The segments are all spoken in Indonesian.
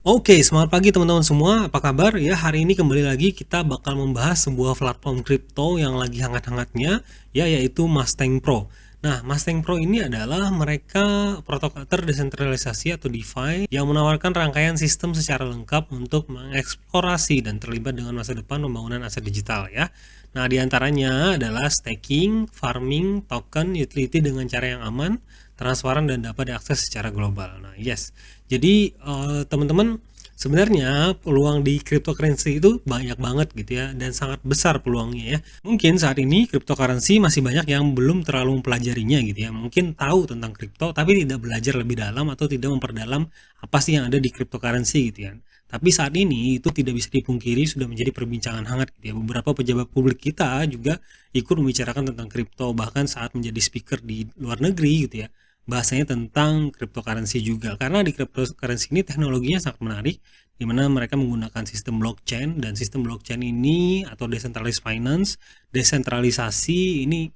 Oke, semangat pagi teman-teman semua. Apa kabar? Ya, hari ini kembali lagi kita bakal membahas sebuah platform kripto yang lagi hangat-hangatnya, ya, yaitu Mustang Pro. Nah, Mustang Pro ini adalah mereka protokol terdesentralisasi atau DeFi yang menawarkan rangkaian sistem secara lengkap untuk mengeksplorasi dan terlibat dengan masa depan pembangunan aset digital ya. Nah, diantaranya adalah staking, farming, token, utility dengan cara yang aman, transparan dan dapat diakses secara global. Nah, yes. Jadi teman-teman sebenarnya peluang di cryptocurrency itu banyak banget gitu ya dan sangat besar peluangnya ya. Mungkin saat ini cryptocurrency masih banyak yang belum terlalu mempelajarinya gitu ya. Mungkin tahu tentang kripto tapi tidak belajar lebih dalam atau tidak memperdalam apa sih yang ada di cryptocurrency gitu ya. Tapi saat ini itu tidak bisa dipungkiri sudah menjadi perbincangan hangat gitu ya. Beberapa pejabat publik kita juga ikut membicarakan tentang kripto bahkan saat menjadi speaker di luar negeri gitu ya, bahasanya tentang cryptocurrency juga karena di cryptocurrency ini teknologinya sangat menarik di mana mereka menggunakan sistem blockchain dan sistem blockchain ini atau decentralized finance, desentralisasi ini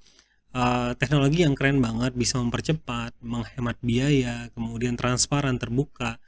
teknologi yang keren banget, bisa mempercepat, menghemat biaya, kemudian transparan, terbuka.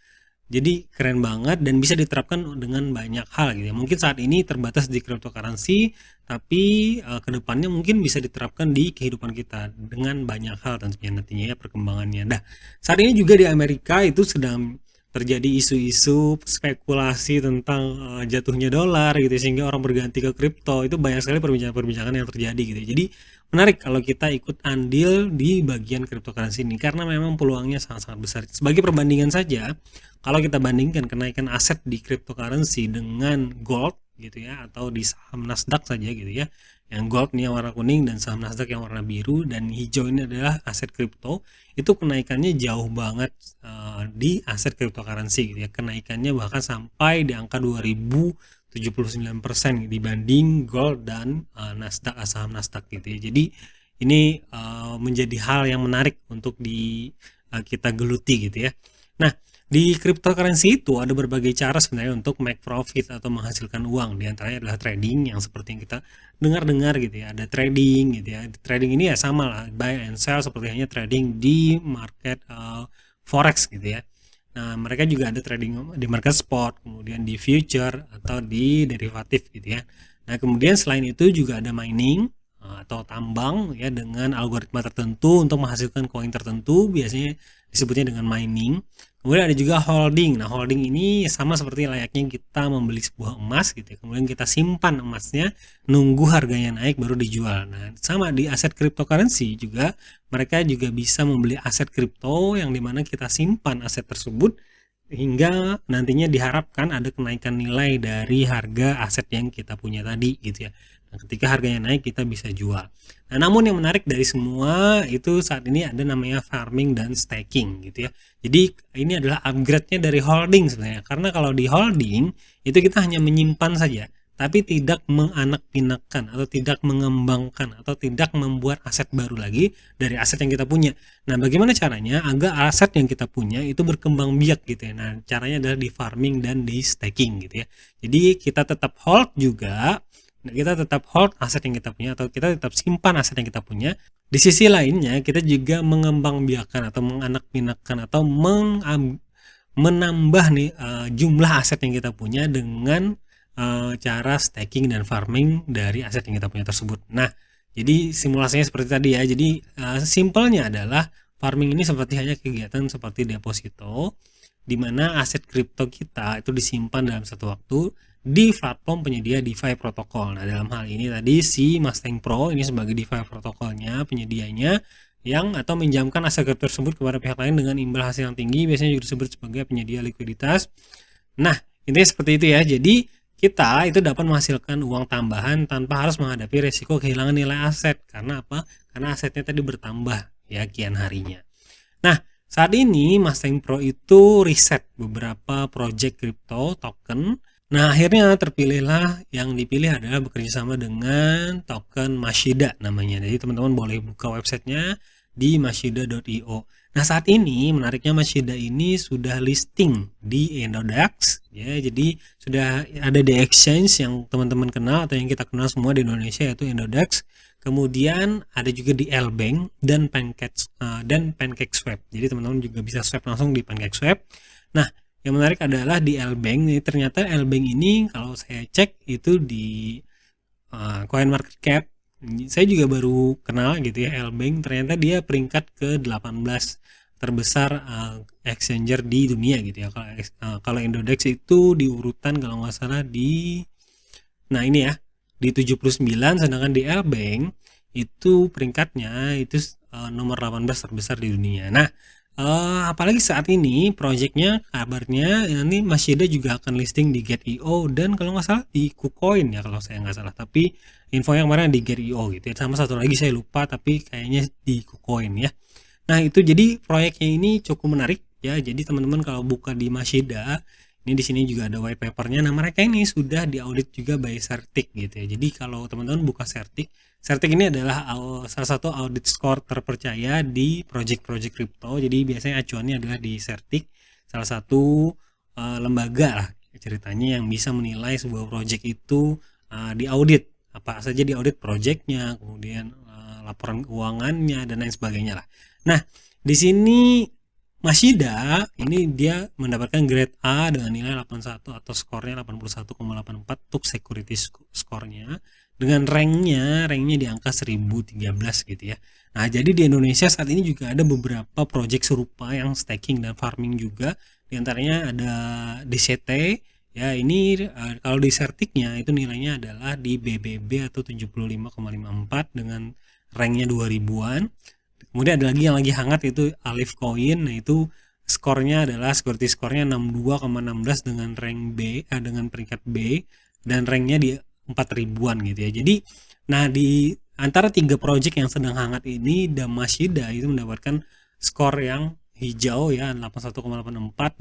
Jadi keren banget dan bisa diterapkan dengan banyak hal gitu ya. Mungkin saat ini terbatas di cryptocurrency, tapi kedepannya mungkin bisa diterapkan di kehidupan kita dengan banyak hal tentunya nantinya ya perkembangannya. Nah, saat ini juga di Amerika itu sedang terjadi isu-isu spekulasi tentang jatuhnya dolar gitu sehingga orang berganti ke kripto. Itu banyak sekali perbincangan-perbincangan yang terjadi gitu. Jadi menarik kalau kita ikut andil di bagian cryptocurrency ini karena memang peluangnya sangat-sangat besar. Sebagai perbandingan saja, kalau kita bandingkan kenaikan aset di cryptocurrency dengan gold gitu ya atau di saham Nasdaq saja gitu ya. Yang gold nih yang warna kuning dan saham Nasdaq yang warna biru dan hijau ini adalah aset kripto, itu kenaikannya jauh banget di aset cryptocurrency gitu ya. Kenaikannya bahkan sampai di angka 2079% dibanding gold dan Nasdaq, saham Nasdaq gitu ya. Jadi ini menjadi hal yang menarik untuk kita geluti gitu ya. Nah, di cryptocurrency itu ada berbagai cara sebenarnya untuk make profit atau menghasilkan uang. Di antaranya adalah trading yang seperti yang kita dengar-dengar gitu ya. Ada trading gitu ya. Trading ini ya sama lah, buy and sell seperti hanya trading di market forex gitu ya. Nah, mereka juga ada trading di market spot, kemudian di future atau di derivatif gitu ya. Nah, kemudian selain itu juga ada mining atau tambang ya dengan algoritma tertentu untuk menghasilkan koin tertentu, biasanya disebutnya dengan mining. Kemudian ada juga holding. Nah, holding ini sama seperti layaknya kita membeli sebuah emas gitu ya. Kemudian kita simpan emasnya, nunggu harganya naik baru dijual. Nah, sama di aset cryptocurrency juga, mereka juga bisa membeli aset kripto yang dimana kita simpan aset tersebut hingga nantinya diharapkan ada kenaikan nilai dari harga aset yang kita punya tadi gitu ya. Nah, ketika harganya naik kita bisa jual. Nah, namun yang menarik dari semua itu saat ini ada namanya farming dan staking gitu ya. Jadi ini adalah upgrade-nya dari holding sebenarnya. Karena kalau di holding itu kita hanya menyimpan saja, tapi tidak menganak-pinakkan atau tidak mengembangkan atau tidak membuat aset baru lagi dari aset yang kita punya. Nah, bagaimana caranya agar aset yang kita punya itu berkembang biak gitu ya. Nah, caranya adalah di farming dan di staking gitu ya. Jadi kita tetap hold juga, kita tetap hold aset yang kita punya atau kita tetap simpan aset yang kita punya. Di sisi lainnya kita juga mengembangbiakkan atau menganak-pinakkan atau menambah nih jumlah aset yang kita punya dengan cara staking dan farming dari aset yang kita punya tersebut. Nah, jadi simulasinya seperti tadi ya. Jadi simpelnya adalah farming ini seperti hanya kegiatan seperti deposito di mana aset kripto kita itu disimpan dalam satu waktu di platform penyedia DeFi protokol. Nah, dalam hal ini tadi si Mustang Pro ini sebagai DeFi protokolnya, penyedianya yang atau menjamkan aset kripto tersebut kepada pihak lain dengan imbal hasil yang tinggi, biasanya juga disebut sebagai penyedia likuiditas. Nah, intinya seperti itu ya. Jadi kita itu dapat menghasilkan uang tambahan tanpa harus menghadapi resiko kehilangan nilai aset. Karena apa? Karena asetnya tadi bertambah ya kian harinya. Nah, saat ini Mustang Pro itu riset beberapa project crypto token. Nah, akhirnya terpilihlah, yang dipilih adalah bekerja sama dengan token Mashida namanya. Jadi teman-teman boleh buka websitenya di mashida.io. Nah, saat ini menariknya Mashida ini sudah listing di Indodax ya. Jadi sudah ada di exchange yang teman-teman kenal atau yang kita kenal semua di Indonesia, yaitu Indodax. Kemudian ada juga di Lbank dan PancakeSwap. Jadi teman-teman juga bisa swap langsung di PancakeSwap. Nah, yang menarik adalah di Lbank. Ini ternyata Lbank ini kalau saya cek itu di CoinMarketCap, saya juga baru kenal gitu ya, Lbank ternyata dia peringkat ke 18 terbesar exchanger di dunia gitu ya. Kalau Indodex itu di urutan kalau nggak salah di ini ya di 79, sedangkan di Lbank itu peringkatnya itu nomor 18 terbesar di dunia. Nah, apalagi saat ini proyeknya kabarnya nanti Mashida juga akan listing di Get.io dan kalau nggak salah di KuCoin ya kalau saya nggak salah, tapi info yang kemarin di Get.io gitu ya, sama satu lagi saya lupa tapi kayaknya di KuCoin ya. Nah itu jadi proyeknya ini cukup menarik ya, jadi teman-teman kalau buka di Mashida ini di sini juga ada white papernya. Nah mereka ini sudah diaudit juga by Certic gitu ya, jadi kalau teman-teman buka Certic ini adalah salah satu audit score terpercaya di project-project crypto. Jadi biasanya acuannya adalah di Certic, salah satu lembaga lah ceritanya yang bisa menilai sebuah project itu diaudit, apa saja diaudit projectnya, kemudian laporan keuangannya dan lain sebagainya lah. Nah di sini Mashida ini dia mendapatkan grade A dengan nilai 81 atau skornya 81,84 untuk security skornya, dengan ranknya di angka 1013 gitu ya. Nah jadi di Indonesia saat ini juga ada beberapa project serupa yang staking dan farming juga, diantaranya ada DCT ya. Ini kalau di Certicnya itu nilainya adalah di BBB atau 75,54 dengan ranknya 2000-an. Kemudian ada lagi yang lagi hangat itu Alif Coin. Nah itu skornya adalah security skornya 62,16 dengan rank B, dengan peringkat B dan ranknya di 4000-an gitu ya. Jadi nah di antara 3 project yang sedang hangat ini, Mashida itu mendapatkan skor yang hijau ya 81,84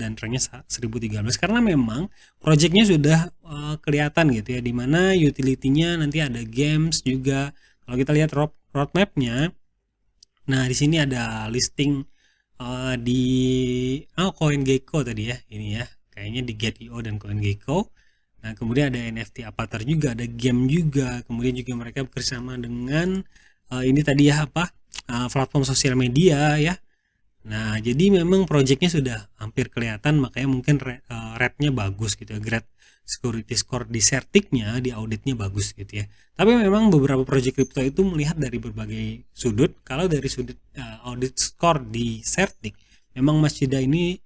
dan ranknya 1013 karena memang projectnya sudah kelihatan gitu ya, dimana utility-nya nanti ada games juga. Kalau kita lihat roadmap-nya, nah di sini ada listing di CoinGecko tadi ya, ini ya kayaknya di Get.io dan CoinGecko. Nah kemudian ada NFT avatar juga, ada game juga, kemudian juga mereka bekerjasama dengan ini tadi ya platform sosial media ya. Nah jadi memang projectnya sudah hampir kelihatan, makanya mungkin rate-nya bagus gitu ya, grade security score di Certicnya, di auditnya bagus gitu ya. Tapi memang beberapa project crypto itu melihat dari berbagai sudut. Kalau dari sudut audit score di Certic, memang Mashida ini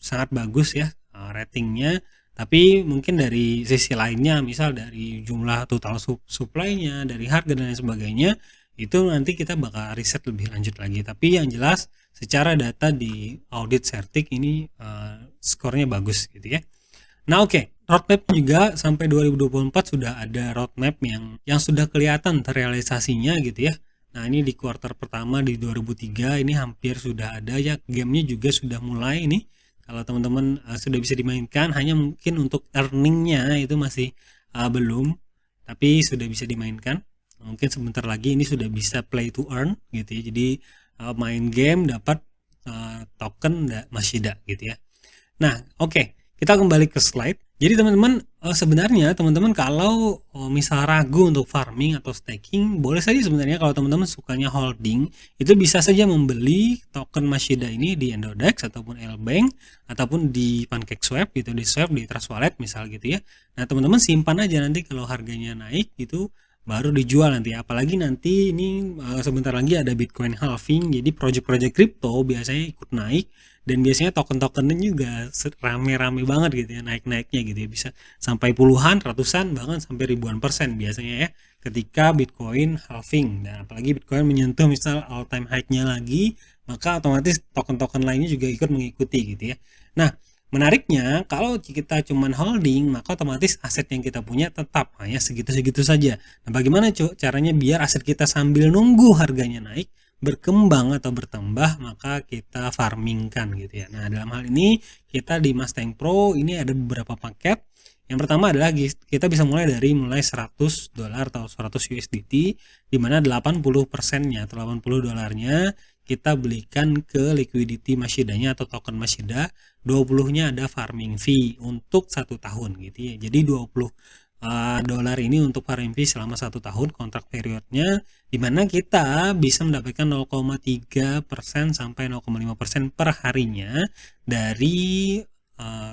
sangat bagus ya ratingnya. Tapi mungkin dari sisi lainnya, misal dari jumlah total supply-nya, dari harga dan lain sebagainya, itu nanti kita bakal riset lebih lanjut lagi. Tapi yang jelas secara data di audit Certic ini skornya bagus gitu ya. Nah oke, roadmap juga sampai 2024 sudah ada roadmap yang sudah kelihatan terrealisasinya gitu ya. Nah ini di kuartal pertama di 2003 ini hampir sudah ada ya, gamenya juga sudah mulai ini. Kalau teman-teman sudah bisa dimainkan, hanya mungkin untuk earningnya itu masih belum, tapi sudah bisa dimainkan. Mungkin sebentar lagi ini sudah bisa play to earn gitu ya, jadi main game dapat token Mashida gitu ya. Nah oke, kita kembali ke slide. Jadi teman-teman sebenarnya teman-teman kalau misal ragu untuk farming atau staking, boleh saja sebenarnya kalau teman-teman sukanya holding, itu bisa saja membeli token Mashida ini di Indodex ataupun Lbank ataupun di PancakeSwap gitu, di swap di Trust Wallet misal gitu ya. Nah teman-teman simpan aja, nanti kalau harganya naik itu baru dijual nanti. Apalagi nanti ini sebentar lagi ada Bitcoin halving, jadi project-project crypto biasanya ikut naik dan biasanya token-tokennya juga rame-rame banget gitu ya, naik-naiknya gitu ya, bisa sampai puluhan, ratusan, bahkan sampai ribuan persen biasanya ya ketika Bitcoin halving. Nah apalagi Bitcoin menyentuh misal all time high-nya lagi, maka otomatis token-token lainnya juga ikut mengikuti gitu ya. Nah menariknya kalau kita cuman holding, maka otomatis aset yang kita punya tetap hanya segitu-segitu saja. Nah bagaimana caranya biar aset kita sambil nunggu harganya naik berkembang atau bertambah, maka kita farmingkan gitu ya. Nah dalam hal ini kita di Mustang Pro ini ada beberapa paket. Yang pertama adalah kita bisa mulai $100 atau 100 USDT, dimana 80%-nya atau $80 kita belikan ke liquidity Mashidanya atau token Mashida, 20-nya ada farming fee untuk 1 tahun gitu ya. Jadi $20 ini untuk farming fee selama 1 tahun kontrak periodnya, dimana kita bisa mendapatkan 0,3% sampai 0,5% per harinya dari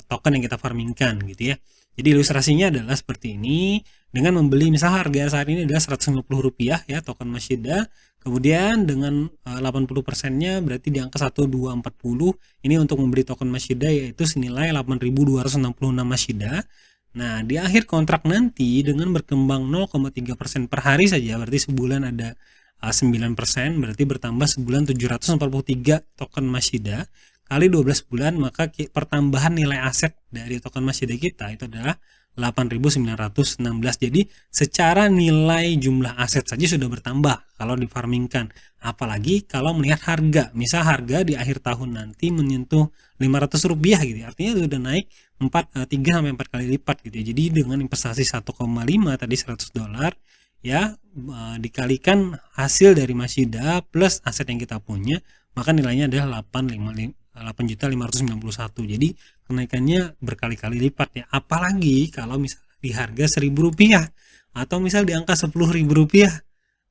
token yang kita farmingkan gitu ya. Jadi ilustrasinya adalah seperti ini, dengan membeli misal harga saat ini adalah Rp150 ya token Mashida, kemudian dengan 80%-nya berarti di angka 1240 ini untuk membeli token Mashida yaitu senilai 8.266 Mashida. Nah, di akhir kontrak nanti dengan berkembang 0,3% per hari saja, berarti sebulan ada 9%, berarti bertambah sebulan 743 token Mashida kali 12 bulan, maka pertambahan nilai aset dari token Mashida kita itu adalah 8.916. Jadi secara nilai jumlah aset saja sudah bertambah kalau difarmingkan. Apalagi kalau melihat harga. Misal harga di akhir tahun nanti menyentuh Rp500 gitu. Artinya sudah naik 3 sampai 4 kali lipat gitu. Jadi dengan investasi 1,5 tadi $100 ya, dikalikan hasil dari Mashida plus aset yang kita punya, maka nilainya adalah 8.591. Jadi kenaikannya berkali-kali lipat ya. Apalagi kalau misalnya di harga Rp1.000 atau misal di angka Rp10.000.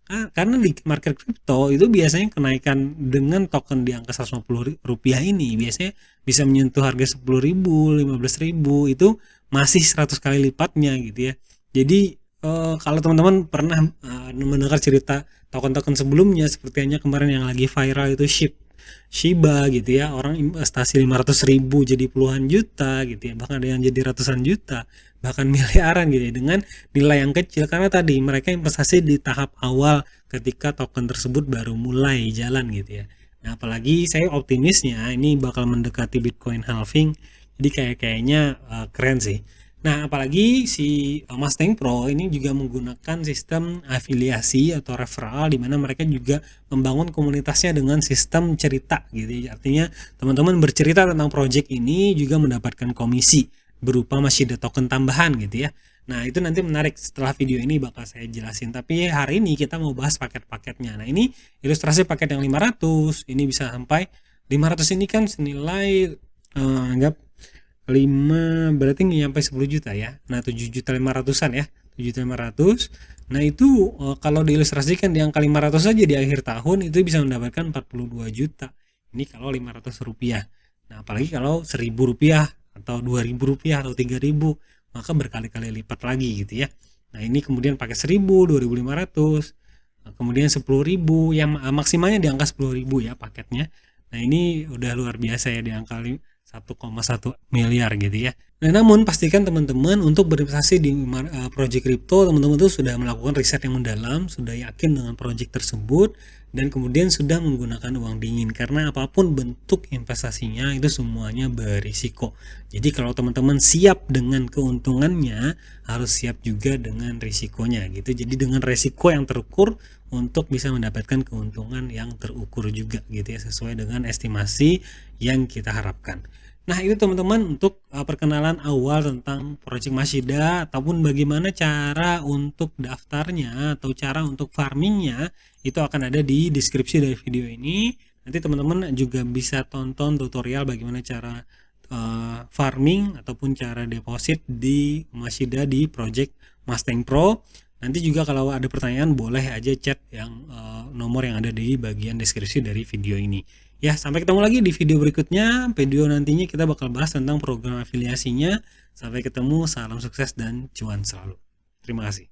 Karena di market kripto itu biasanya kenaikan dengan token di angka Rp150 ini biasanya bisa menyentuh harga 10.000, 15.000, itu masih 100 kali lipatnya gitu ya. Jadi kalau teman-teman pernah mendengar cerita token-token sebelumnya seperti hanya kemarin yang lagi viral itu Shiba gitu ya, orang investasi 500.000 jadi puluhan juta gitu ya, bahkan ada yang jadi ratusan juta, bahkan miliaran gitu ya, dengan nilai yang kecil karena tadi mereka investasi di tahap awal ketika token tersebut baru mulai jalan gitu ya. Nah, apalagi saya optimisnya ini bakal mendekati Bitcoin halving, jadi kayaknya keren sih. Nah, apalagi si Mustang Pro ini juga menggunakan sistem afiliasi atau referral, di mana mereka juga membangun komunitasnya dengan sistem cerita gitu. Artinya teman-teman bercerita tentang project ini juga mendapatkan komisi berupa Mashida token tambahan gitu ya. Nah, itu nanti menarik, setelah video ini bakal saya jelasin. Tapi hari ini kita mau bahas paket-paketnya. Nah, ini ilustrasi paket yang 500, ini bisa sampai 500 ini kan senilai anggap 5 berarti nyampe 10 juta ya. Nah, 7.500.000-an ya. 7.500. Nah, itu kalau diilustrasikan di angka 500 saja di akhir tahun itu bisa mendapatkan 42 juta. Ini kalau Rp500. Nah, apalagi kalau Rp1.000 atau Rp2.000 atau Rp3.000, maka berkali-kali lipat lagi gitu ya. Nah, ini kemudian pakai 1.000, 2.500, kemudian 10.000, yang maksimalnya di angka 10.000 ya paketnya. Nah, ini udah luar biasa ya di angka 1,1 miliar gitu ya. Nah, namun pastikan teman-teman untuk berinvestasi di project crypto, teman-teman tuh sudah melakukan riset yang mendalam, sudah yakin dengan project tersebut, dan kemudian sudah menggunakan uang dingin, karena apapun bentuk investasinya itu semuanya berisiko. Jadi kalau teman-teman siap dengan keuntungannya, harus siap juga dengan risikonya gitu. Jadi dengan risiko yang terukur untuk bisa mendapatkan keuntungan yang terukur juga gitu ya, sesuai dengan estimasi yang kita harapkan. Nah, itu teman-teman untuk perkenalan awal tentang project Mashida, ataupun bagaimana cara untuk daftarnya atau cara untuk farmingnya, itu akan ada di deskripsi dari video ini. Nanti teman-teman juga bisa tonton tutorial bagaimana cara farming ataupun cara deposit di Mashida di project Mustang Pro. Nanti juga kalau ada pertanyaan boleh aja chat yang nomor yang ada di bagian deskripsi dari video ini. Ya, sampai ketemu lagi di video berikutnya. Video nantinya kita bakal bahas tentang program afiliasinya. Sampai ketemu, salam sukses dan cuan selalu. Terima kasih.